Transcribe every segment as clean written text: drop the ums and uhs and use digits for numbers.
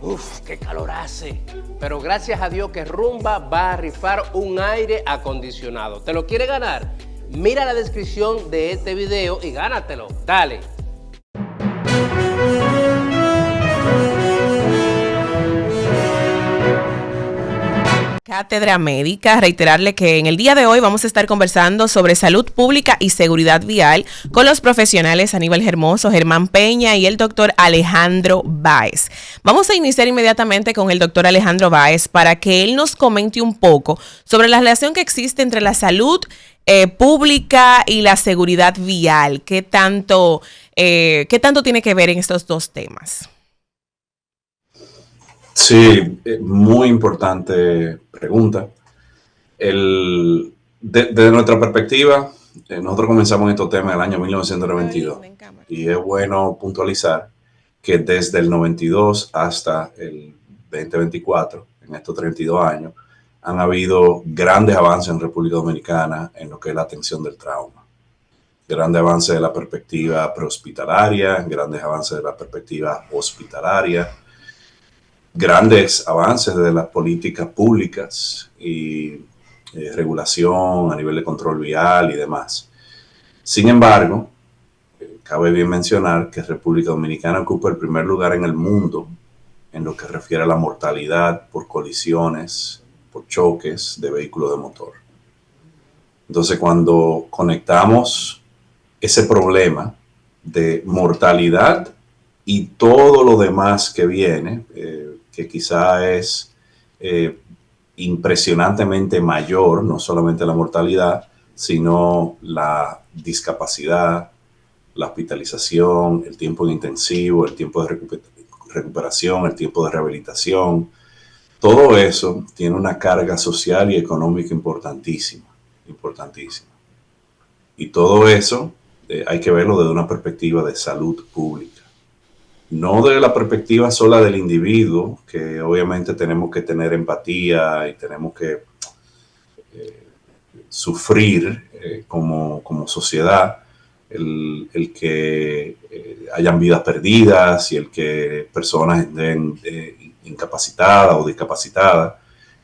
Uf, qué calor hace. Pero gracias a Dios que Rumba va a rifar un aire acondicionado. ¿Te lo quiere ganar? Mira la descripción de este video y gánatelo. Dale. Cátedra Médica, reiterarle que en el día de hoy vamos a estar conversando sobre salud pública y seguridad vial con los profesionales Aníbal Hermoso, Germán Peña y el doctor Alejandro Báez. Vamos a iniciar inmediatamente con el doctor Alejandro Báez para que él nos comente un poco sobre la relación que existe entre la salud pública y la seguridad vial. ¿Qué tanto tiene que ver en estos dos temas? Sí, muy importante pregunta. Desde nuestra perspectiva, nosotros comenzamos estos temas en el año 1992 y es bueno puntualizar que desde el 92 hasta el 2024, en estos 32 años, han habido grandes avances en República Dominicana en lo que es la atención del trauma. Grandes avances de la perspectiva prehospitalaria, grandes avances de la perspectiva hospitalaria, grandes avances de las políticas públicas y regulación a nivel de control vial y demás. Sin embargo, cabe bien mencionar que República Dominicana ocupa el primer lugar en el mundo en lo que refiere a la mortalidad por colisiones, por choques de vehículos de motor. Entonces, cuando conectamos ese problema de mortalidad y todo lo demás que viene, que quizá es impresionantemente mayor, no solamente la mortalidad, sino la discapacidad, la hospitalización, el tiempo en intensivo, el tiempo de recuperación, el tiempo de rehabilitación. Todo eso tiene una carga social y económica importantísima, importantísima. Y todo eso hay que verlo desde una perspectiva de salud pública. No de la perspectiva sola del individuo, que obviamente tenemos que tener empatía y tenemos que sufrir como sociedad el que hayan vidas perdidas y el que personas estén incapacitadas o discapacitadas.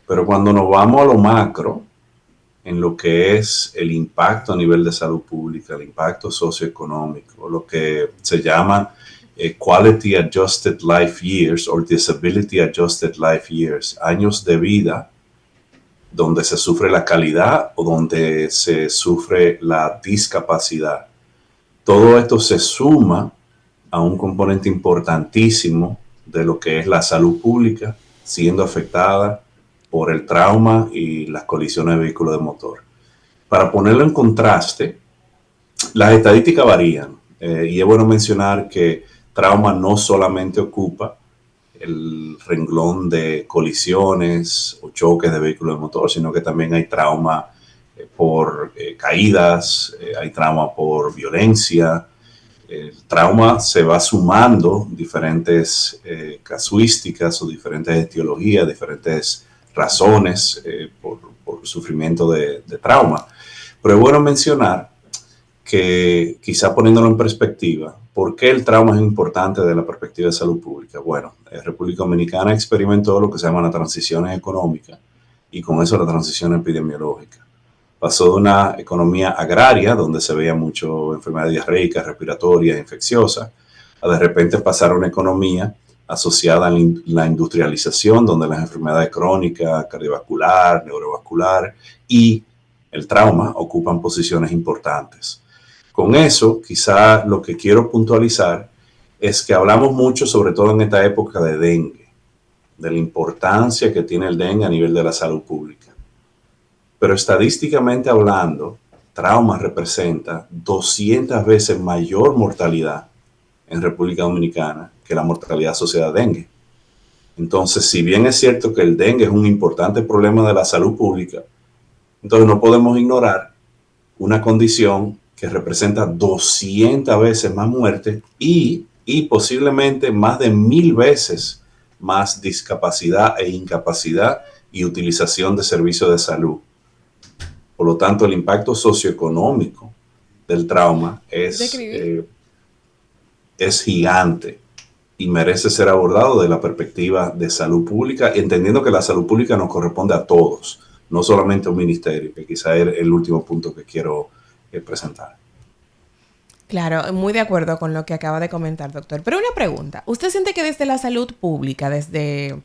Pero cuando nos vamos a lo macro, en lo que es el impacto a nivel de salud pública, el impacto socioeconómico, lo que se llama Quality Adjusted Life Years o Disability Adjusted Life Years, años de vida donde se sufre la calidad o donde se sufre la discapacidad. Todo esto se suma a un componente importantísimo de lo que es la salud pública siendo afectada por el trauma y las colisiones de vehículos de motor. Para ponerlo en contraste, las estadísticas varían y es bueno mencionar que trauma no solamente ocupa el renglón de colisiones o choques de vehículos de motor, sino que también hay trauma por caídas, hay trauma por violencia. El trauma se va sumando diferentes casuísticas o diferentes etiologías, diferentes razones por sufrimiento de trauma. Pero es bueno mencionar que quizá poniéndolo en perspectiva, ¿por qué el trauma es importante desde la perspectiva de salud pública? Bueno, República Dominicana experimentó lo que se llama la transición económica y con eso la transición epidemiológica. Pasó de una economía agraria, donde se veía mucho enfermedades diarreicas, respiratorias, infecciosas, a de repente pasar a una economía asociada a la industrialización, donde las enfermedades crónicas, cardiovascular, neurovascular y el trauma ocupan posiciones importantes. Con eso, quizá lo que quiero puntualizar es que hablamos mucho, sobre todo en esta época, de dengue, de la importancia que tiene el dengue a nivel de la salud pública. Pero estadísticamente hablando, trauma representa 200 veces mayor mortalidad en República Dominicana que la mortalidad asociada a dengue. Entonces, si bien es cierto que el dengue es un importante problema de la salud pública, entonces no podemos ignorar una condición que representa 200 veces más muerte y posiblemente más de 1000 veces más discapacidad e incapacidad y utilización de servicios de salud. Por lo tanto, el impacto socioeconómico del trauma es gigante y merece ser abordado de la perspectiva de salud pública, entendiendo que la salud pública nos corresponde a todos, no solamente a un ministerio, que quizá es el último punto que quiero presentar. Claro, muy de acuerdo con lo que acaba de comentar, doctor. Pero una pregunta, ¿usted siente que desde la salud pública, desde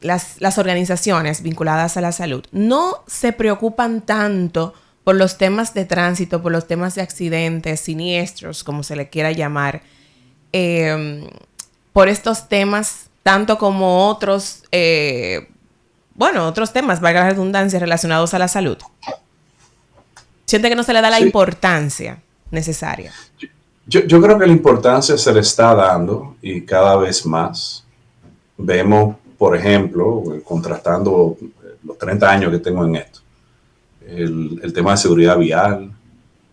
las organizaciones vinculadas a la salud, no se preocupan tanto por los temas de tránsito, por los temas de accidentes, siniestros, como se le quiera llamar, por estos temas, tanto como otros, otros temas, valga la redundancia, relacionados a la salud? ¿Siente que no se le da la importancia necesaria? Yo creo que la importancia se le está dando y cada vez más. Vemos, por ejemplo, contrastando los 30 años que tengo en esto, el tema de seguridad vial,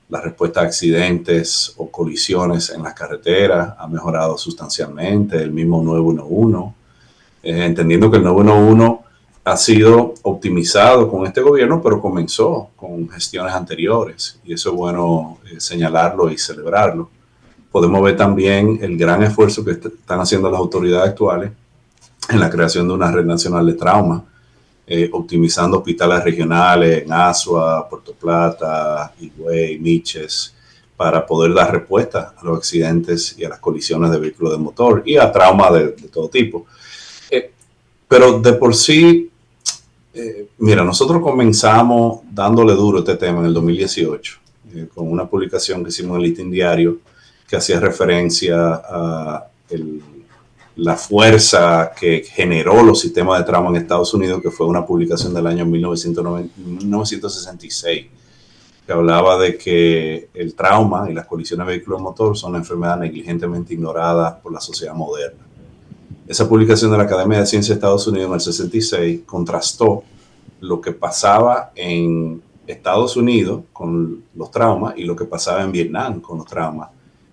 la respuesta a accidentes o colisiones en las carreteras ha mejorado sustancialmente, el mismo 911, entendiendo que el 911 ha sido optimizado con este gobierno, pero comenzó con gestiones anteriores y eso es bueno señalarlo y celebrarlo. Podemos ver también el gran esfuerzo que están haciendo las autoridades actuales en la creación de una red nacional de trauma, optimizando hospitales regionales en Azua, Puerto Plata, Higüey, Miches, para poder dar respuesta a los accidentes y a las colisiones de vehículos de motor y a trauma de todo tipo. Pero de por sí, mira, nosotros comenzamos dándole duro a este tema en el 2018, con una publicación que hicimos en el Listín Diario que hacía referencia a la fuerza que generó los sistemas de trauma en Estados Unidos, que fue una publicación del año 1966, que hablaba de que el trauma y las colisiones de vehículos de motor son una enfermedad negligentemente ignorada por la sociedad moderna. Esa publicación de la Academia de Ciencias de Estados Unidos en el 66 contrastó lo que pasaba en Estados Unidos con los traumas y lo que pasaba en Vietnam con los traumas.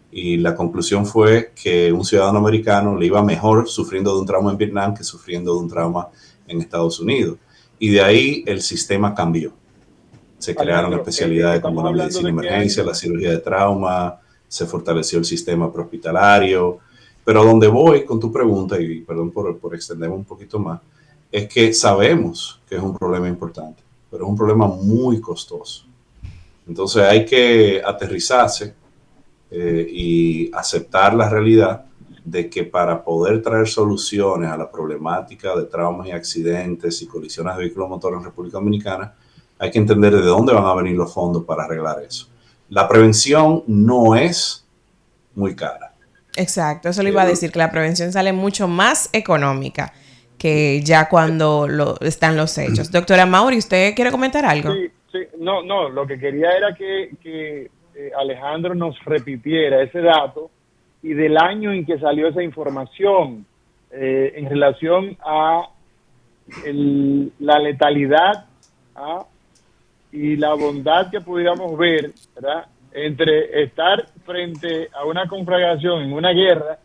Y la conclusión fue que un ciudadano americano le iba mejor sufriendo de un trauma en Vietnam que sufriendo de un trauma en Estados Unidos. Y de ahí el sistema cambió. Se crearon especialidades como la medicina de emergencia, la cirugía de trauma, se fortaleció el sistema prehospitalario. Pero a donde voy con tu pregunta, y perdón por extenderme un poquito más, es que sabemos que es un problema importante, pero es un problema muy costoso. Entonces hay que aterrizarse y aceptar la realidad de que para poder traer soluciones a la problemática de traumas y accidentes y colisiones de vehículos motores en República Dominicana, hay que entender de dónde van a venir los fondos para arreglar eso. La prevención no es muy cara. Exacto, eso le iba a decir, que la prevención sale mucho más económica que ya cuando están los hechos. Doctora Mauri, ¿usted quiere comentar algo? Sí, no, lo que quería era que Alejandro nos repitiera ese dato y del año en que salió esa información en relación a la letalidad y la bondad que pudiéramos ver, ¿verdad?, entre estar frente a una conflagración en una guerra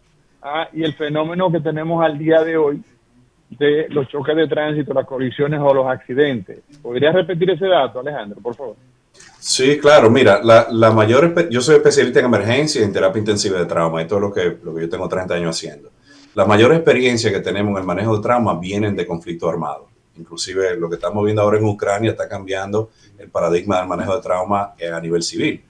y el fenómeno que tenemos al día de hoy de los choques de tránsito, las colisiones o los accidentes. ¿Podrías repetir ese dato, Alejandro, por favor? Sí, claro. Mira, yo soy especialista en emergencia y en terapia intensiva de trauma y todo lo que yo tengo 30 años haciendo. La mayor experiencia que tenemos en el manejo de trauma vienen de conflictos armados. Inclusive lo que estamos viendo ahora en Ucrania está cambiando el paradigma del manejo de trauma a nivel civil.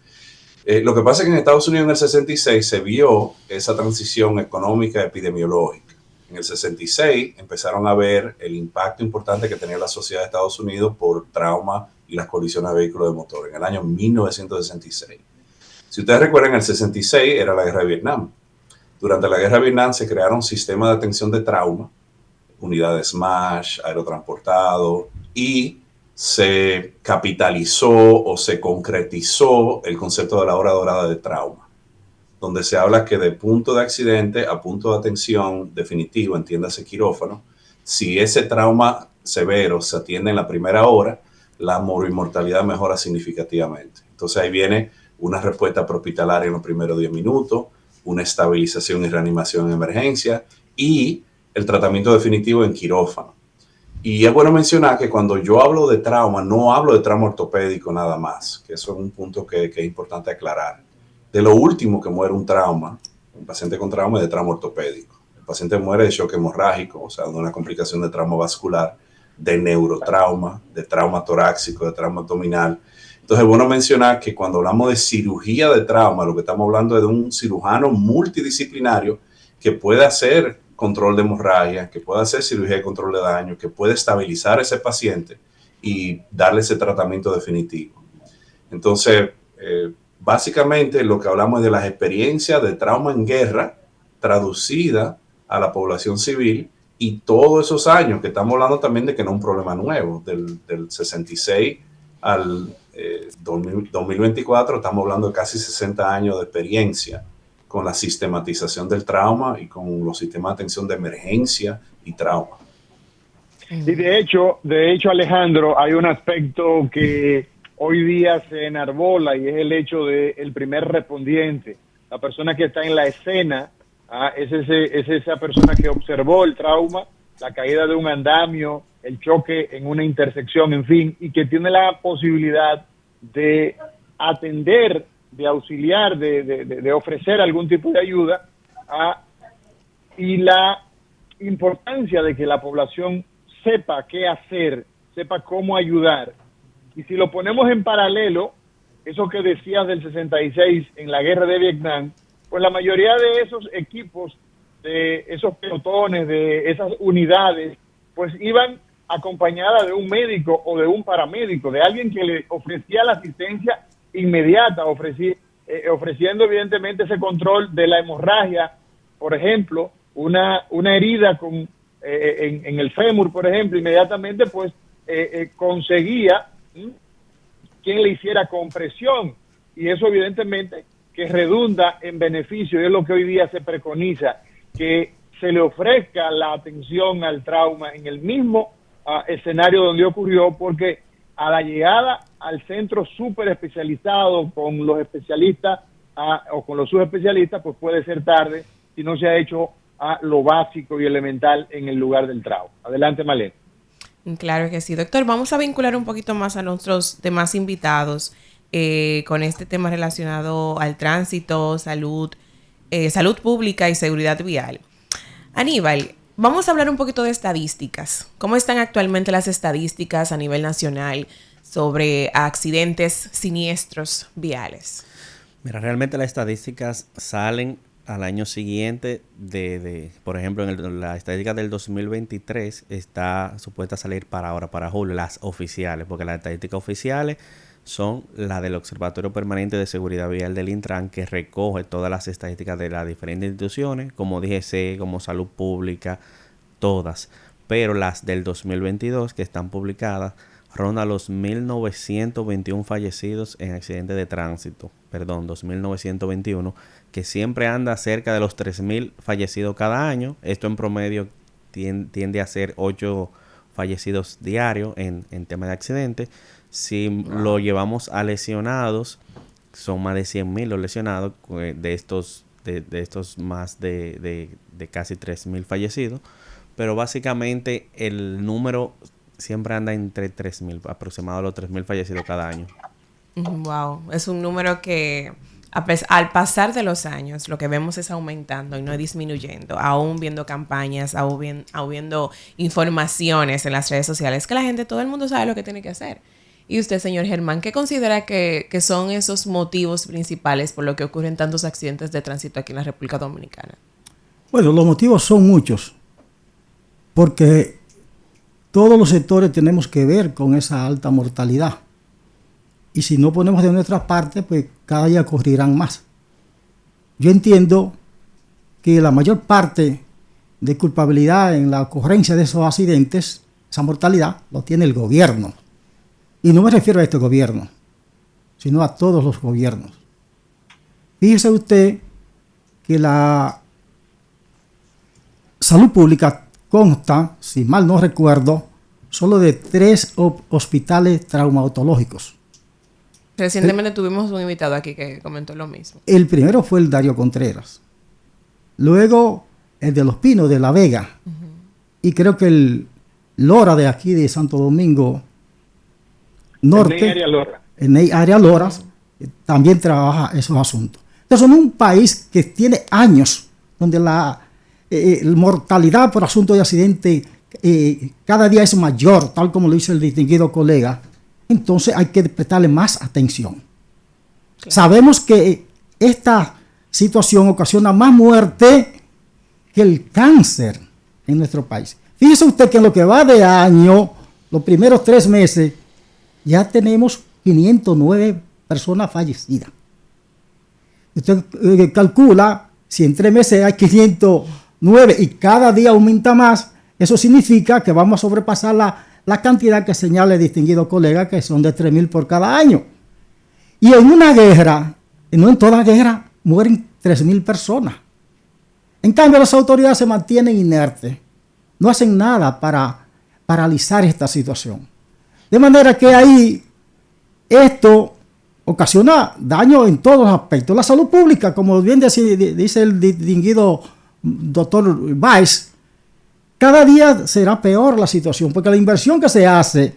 Lo que pasa es que en Estados Unidos en el 66 se vio esa transición económica epidemiológica. En el 66 empezaron a ver el impacto importante que tenía la sociedad de Estados Unidos por trauma y las colisiones de vehículos de motor en el año 1966. Si ustedes recuerdan, el 66 era la guerra de Vietnam. Durante la guerra de Vietnam se crearon sistemas de atención de trauma, unidades SMASH, aerotransportado, y se capitalizó o se concretizó el concepto de la hora dorada de trauma, donde se habla que de punto de accidente a punto de atención definitivo, entiéndase quirófano, si ese trauma severo se atiende en la primera hora, la morimortalidad mejora significativamente. Entonces ahí viene una respuesta prehospitalaria en los primeros 10 minutos, una estabilización y reanimación en emergencia y el tratamiento definitivo en quirófano. Y es bueno mencionar que cuando yo hablo de trauma, no hablo de trauma ortopédico nada más, que eso es un punto que es importante aclarar. De lo último que muere un trauma Un paciente con trauma de trauma ortopédico. El paciente muere de shock hemorrágico, o sea, de una complicación de trauma vascular, de neurotrauma, de trauma torácico, de trauma abdominal. Entonces, es bueno mencionar que cuando hablamos de cirugía de trauma, lo que estamos hablando es de un cirujano multidisciplinario que puede hacer control de hemorragia, que puede hacer cirugía de control de daño, que puede estabilizar a ese paciente y darle ese tratamiento definitivo. Entonces, básicamente lo que hablamos es de las experiencias de trauma en guerra traducida a la población civil y todos esos años que estamos hablando también de que no es un problema nuevo, del 66 al 2024 estamos hablando de casi 60 años de experiencia con la sistematización del trauma y con los sistemas de atención de emergencia y trauma. Y de hecho, Alejandro, hay un aspecto que hoy día se enarbola y es el hecho de el primer respondiente, la persona que está en la escena, es esa persona que observó el trauma, la caída de un andamio, el choque en una intersección, en fin, y que tiene la posibilidad de atender, de auxiliar, de ofrecer algún tipo de ayuda, y la importancia de que la población sepa qué hacer, sepa cómo ayudar. Y si lo ponemos en paralelo, eso que decías del 66 en la guerra de Vietnam, pues la mayoría de esos equipos, de esos pelotones, de esas unidades, pues iban acompañada de un médico o de un paramédico, de alguien que le ofrecía la asistencia inmediata, ofreciendo evidentemente ese control de la hemorragia. Por ejemplo, una herida en el fémur, por ejemplo, inmediatamente pues conseguía quien le hiciera compresión, y eso evidentemente que redunda en beneficio, y es lo que hoy día se preconiza, que se le ofrezca la atención al trauma en el mismo escenario donde ocurrió, porque a la llegada al centro súper especializado con los especialistas o con los subespecialistas, pues puede ser tarde si no se ha hecho lo básico y elemental en el lugar del trauma. Adelante, Malena. Claro que sí, doctor. Vamos a vincular un poquito más a nuestros demás invitados con este tema relacionado al tránsito, salud pública y seguridad vial. Aníbal, vamos a hablar un poquito de estadísticas. ¿Cómo están actualmente las estadísticas a nivel nacional sobre accidentes siniestros viales? Mira, realmente las estadísticas salen al año siguiente por ejemplo, en la estadística del 2023 está supuesta a salir para julio, las oficiales, porque las estadísticas oficiales son las del Observatorio Permanente de Seguridad Vial del Intran, que recoge todas las estadísticas de las diferentes instituciones, como DGC, como Salud Pública, todas. Pero las del 2022 que están publicadas ronda los 1.921 fallecidos en accidentes de tránsito. 2.921, que siempre anda cerca de los 3.000 fallecidos cada año. Esto en promedio tiende a ser 8 fallecidos diarios en tema de accidentes. Si lo llevamos a lesionados, son más de 100.000 los lesionados, de estos más de casi 3.000 fallecidos. Pero básicamente el número siempre anda entre 3.000, aproximado a los 3.000 fallecidos cada año. Wow, es un número que al pasar de los años lo que vemos es aumentando y no disminuyendo, aún viendo campañas, aún viendo informaciones en las redes sociales, que la gente, todo el mundo sabe lo que tiene que hacer. Y usted, señor Germán, ¿qué considera que son esos motivos principales por lo que ocurren tantos accidentes de tránsito aquí en la República Dominicana? Bueno, los motivos son muchos, porque todos los sectores tenemos que ver con esa alta mortalidad. Y si no ponemos de nuestra parte, pues cada día ocurrirán más. Yo entiendo que la mayor parte de culpabilidad en la ocurrencia de esos accidentes, esa mortalidad, lo tiene el gobierno. Y no me refiero a este gobierno, sino a todos los gobiernos. Fíjese usted que la salud pública consta, si mal no recuerdo, solo de 3 hospitales traumatológicos. Recientemente tuvimos un invitado aquí que comentó lo mismo. El primero fue el Darío Contreras. Luego el de Los Pinos, de La Vega. Y creo que el Lora de aquí de Santo Domingo Norte. En área Lora. También trabaja esos asuntos. Entonces, en un país que tiene años donde la mortalidad por asunto de accidente cada día es mayor, tal como lo dice el distinguido colega, entonces hay que prestarle más atención. Claro. Sabemos que esta situación ocasiona más muerte que el cáncer en nuestro país. Fíjese usted que en lo que va de año, los primeros 3 meses, ya tenemos 509 personas fallecidas. Usted calcula, si en 3 meses hay 509 y cada día aumenta más, eso significa que vamos a sobrepasar la cantidad que señala el distinguido colega, que son de 3.000 por cada año. Y en una guerra, no en toda guerra, mueren 3.000 personas. En cambio, las autoridades se mantienen inertes, no hacen nada para paralizar esta situación. De manera que ahí esto ocasiona daño en todos los aspectos. La salud pública, como bien dice el distinguido doctor Báez, cada día será peor la situación, porque la inversión que se hace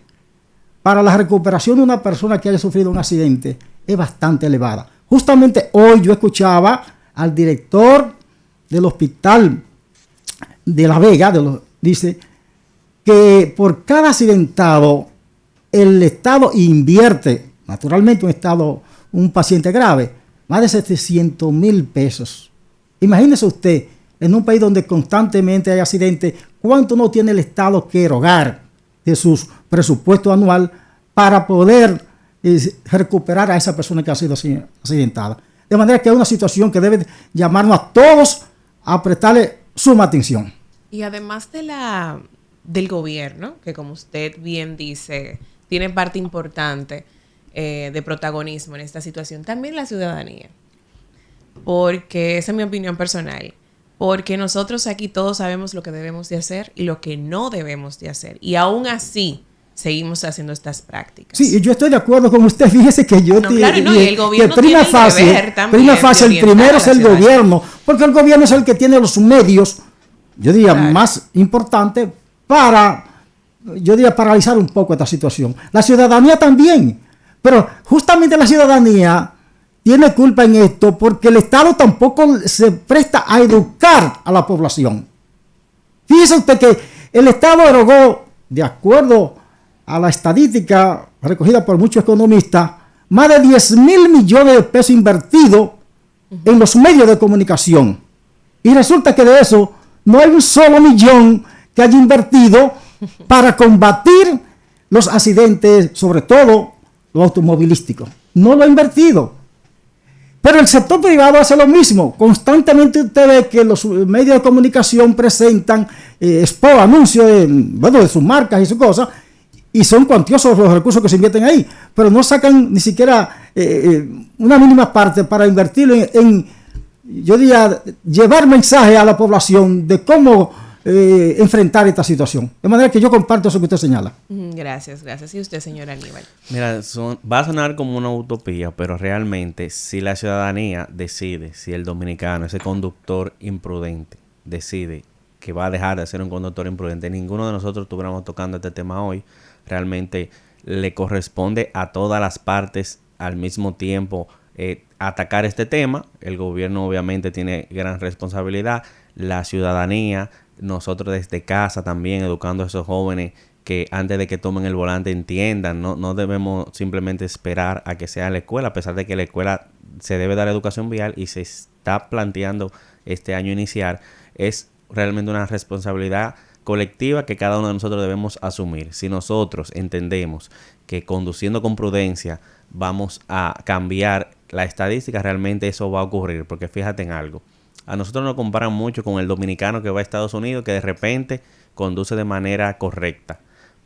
para la recuperación de una persona que haya sufrido un accidente es bastante elevada. Justamente hoy yo escuchaba al director del hospital de La Vega, dice que por cada accidentado el Estado invierte, naturalmente un paciente grave, más de 700,000 pesos. Imagínese usted, en un país donde constantemente hay accidentes, ¿cuánto no tiene el Estado que erogar de su presupuesto anual para poder recuperar a esa persona que ha sido accidentada? De manera que es una situación que debe llamarnos a todos a prestarle suma atención. Y además del gobierno, que como usted bien dice, tiene parte importante de protagonismo en esta situación, también la ciudadanía. Porque esa es mi opinión personal. Porque nosotros aquí todos sabemos lo que debemos de hacer y lo que no debemos de hacer. Y aún así seguimos haciendo estas prácticas. Sí, yo estoy de acuerdo con usted. Fíjese que yo y el gobierno prima facie el primero es el gobierno, porque el gobierno es el que tiene los medios, yo diría, más importantes para paralizar un poco esta situación. La ciudadanía también, pero justamente la ciudadanía tiene culpa en esto porque el Estado tampoco se presta a educar a la población. Fíjese usted que el Estado erogó, de acuerdo a la estadística recogida por muchos economistas, más de 10,000 millones de pesos invertidos en los medios de comunicación. Y resulta que de eso no hay un solo millón que haya invertido para combatir los accidentes, sobre todo los automovilísticos. No lo ha invertido. Pero el sector privado hace lo mismo. Constantemente usted ve que los medios de comunicación presentan anuncios de sus marcas y sus cosas, y son cuantiosos los recursos que se invierten ahí, pero no sacan ni siquiera una mínima parte para invertirlo en yo diría, llevar mensaje a la población de cómo enfrentar esta situación. De manera que yo comparto eso que usted señala. Gracias. ¿Y usted, señor Aníbal? Mira, va a sonar como una utopía, pero realmente si la ciudadanía decide, si el dominicano, ese conductor imprudente, decide que va a dejar de ser un conductor imprudente, ninguno de nosotros estuviéramos tocando este tema hoy. Realmente le corresponde a todas las partes al mismo tiempo atacar este tema. El gobierno obviamente tiene gran responsabilidad, la ciudadanía, nosotros desde casa también educando a esos jóvenes que antes de que tomen el volante entiendan, no debemos simplemente esperar a que sea la escuela, a pesar de que la escuela se debe dar educación vial y se está planteando este año iniciar. Es realmente una responsabilidad colectiva que cada uno de nosotros debemos asumir. Si nosotros entendemos que conduciendo con prudencia vamos a cambiar la estadística, realmente eso va a ocurrir, porque fíjate en algo. A nosotros nos comparan mucho con el dominicano que va a Estados Unidos, que de repente conduce de manera correcta.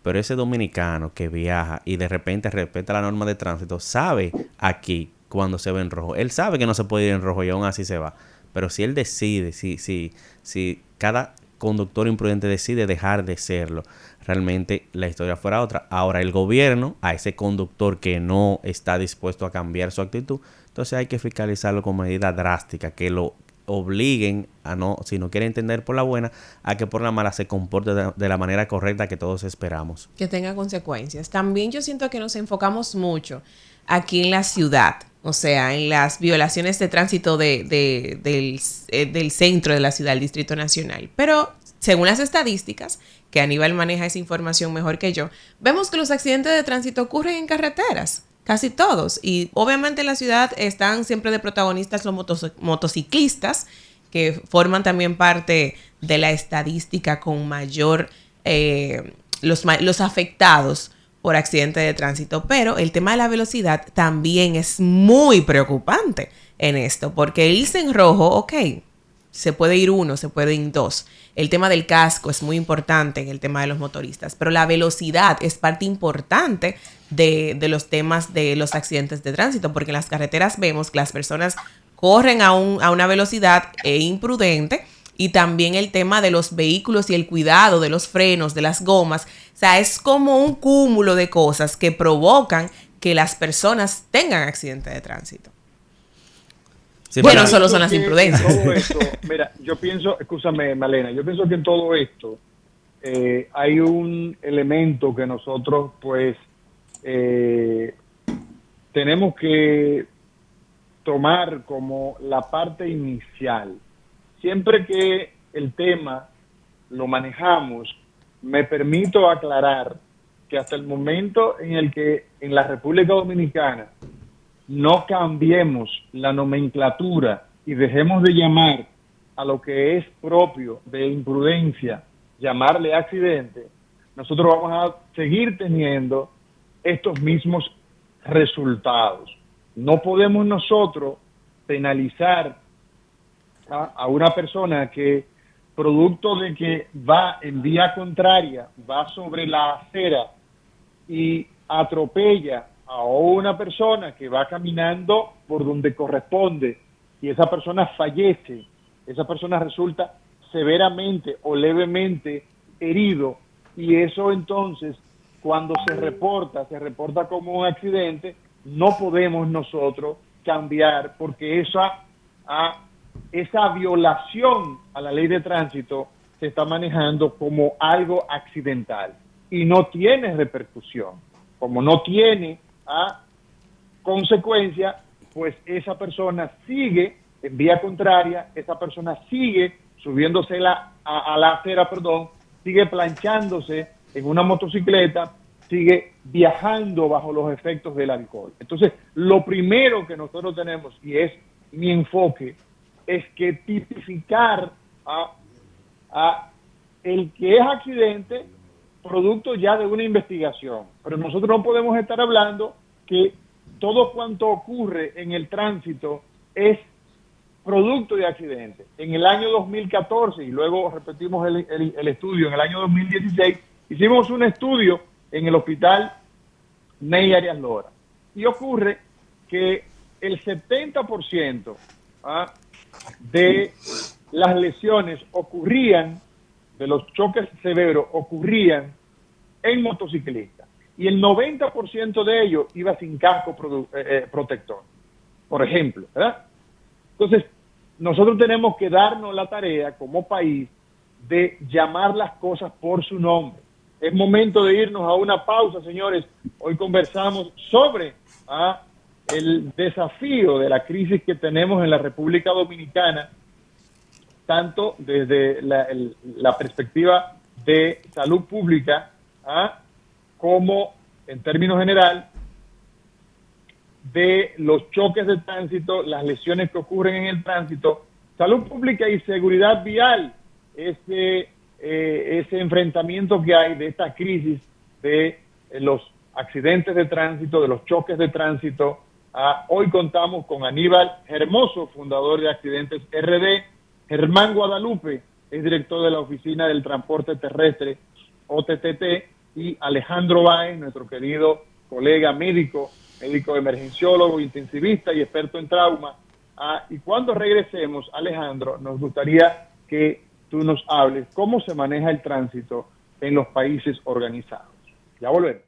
Pero ese dominicano que viaja y de repente respeta la norma de tránsito, sabe aquí cuando se ve en rojo. Él sabe que no se puede ir en rojo y aún así se va. Pero si él decide, si cada conductor imprudente decide dejar de serlo, realmente la historia fuera otra. Ahora el gobierno, a ese conductor que no está dispuesto a cambiar su actitud, entonces hay que fiscalizarlo con medidas drásticas que lo obliguen a no, si no quiere entender por la buena, a que por la mala se comporte de la manera correcta que todos esperamos. Que tenga consecuencias. También yo siento que nos enfocamos mucho aquí en la ciudad, o sea, en las violaciones de tránsito del centro de la ciudad, el Distrito Nacional. Pero según las estadísticas, que Aníbal maneja esa información mejor que yo, vemos que los accidentes de tránsito ocurren en carreteras. Casi todos. Y obviamente en la ciudad están siempre de protagonistas los motociclistas, que forman también parte de la estadística con mayor, los afectados por accidentes de tránsito. Pero el tema de la velocidad también es muy preocupante en esto, porque irse en rojo, ok, se puede ir uno, se puede ir dos. El tema del casco es muy importante en el tema de los motoristas, pero la velocidad es parte importante de los temas de los accidentes de tránsito, porque en las carreteras vemos que las personas corren a una velocidad imprudente, y también el tema de los vehículos y el cuidado de los frenos, de las gomas. O sea, es como un cúmulo de cosas que provocan que las personas tengan accidentes de tránsito. Sí, bueno, solo son las imprudencias. Todo esto, mira, yo pienso, escúchame Malena, yo pienso que en todo esto hay un elemento que nosotros pues tenemos que tomar como la parte inicial. Siempre que el tema lo manejamos, me permito aclarar que hasta el momento en el que en la República Dominicana no cambiemos la nomenclatura y dejemos de llamar a lo que es propio de imprudencia, llamarle accidente, nosotros vamos a seguir teniendo estos mismos resultados. No podemos nosotros penalizar a una persona que, producto de que va en vía contraria, va sobre la acera y atropella a una persona que va caminando por donde corresponde y esa persona fallece, esa persona resulta severamente o levemente herido, y eso entonces cuando se reporta como un accidente, no podemos nosotros cambiar, porque esa violación a la ley de tránsito se está manejando como algo accidental y no tiene repercusión. Como no tiene consecuencia, pues esa persona sigue en vía contraria, esa persona sigue subiéndose a la acera, sigue planchándose en una motocicleta, sigue viajando bajo los efectos del alcohol. Entonces, lo primero que nosotros tenemos, y es mi enfoque, es que tipificar a el que es accidente producto ya de una investigación. Pero nosotros no podemos estar hablando que todo cuanto ocurre en el tránsito es producto de accidente. En el año 2014, y luego repetimos el estudio en el año 2016, hicimos un estudio en el hospital Ney Arias Lora, y ocurre que el 70% de las lesiones de los choques severos ocurrían en motociclistas, y el 90% de ellos iba sin casco protector, por ejemplo, ¿verdad? Entonces, nosotros tenemos que darnos la tarea como país de llamar las cosas por su nombre. Es momento de irnos a una pausa, señores. Hoy conversamos sobre el desafío de la crisis que tenemos en la República Dominicana, tanto desde la perspectiva de salud pública, como en términos general de los choques de tránsito, las lesiones que ocurren en el tránsito, salud pública y seguridad vial, ese enfrentamiento que hay de esta crisis de los accidentes de tránsito, de los choques de tránsito. Hoy contamos con Aníbal Hermoso, fundador de Accidentes RD, Germán Guadalupe, es director de la Oficina del Transporte Terrestre, OTTT, y Alejandro Báez, nuestro querido colega médico emergenciólogo, intensivista y experto en trauma. Y cuando regresemos, Alejandro, nos gustaría que tú nos hables cómo se maneja el tránsito en los países organizados. Ya volvemos.